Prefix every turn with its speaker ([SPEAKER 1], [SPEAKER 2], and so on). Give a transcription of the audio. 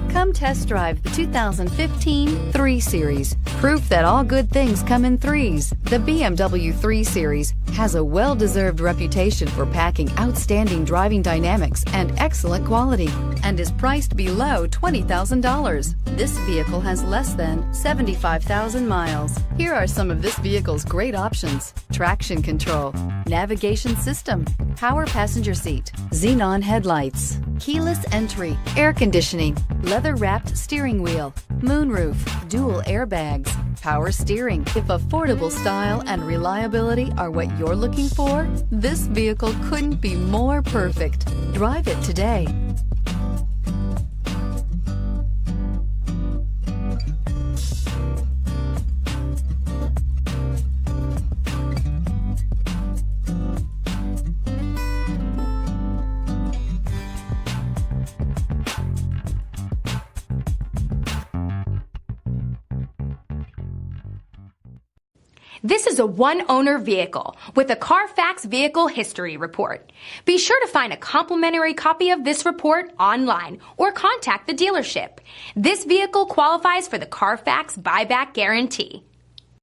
[SPEAKER 1] Come test drive the 2015 3 Series. Proof that all good things come in threes. The BMW 3 Series has a well-deserved reputation for packing outstanding driving dynamics and excellent quality, and is priced below $20,000. This vehicle has less than 75,000 miles. Here are some of this vehicle's great options: traction control, navigation system, power passenger seat, xenon headlights, keyless entry, air conditioning, leather-wrapped steering wheel, moonroof, dual airbags, power steering. If affordable style and reliability are what you're looking for, this vehicle couldn't be more perfect. Drive it today.
[SPEAKER 2] This is a one-owner vehicle with a Carfax Vehicle History Report. Be sure to find a complimentary copy of this report online or contact the dealership. This vehicle qualifies for the Carfax Buyback Guarantee.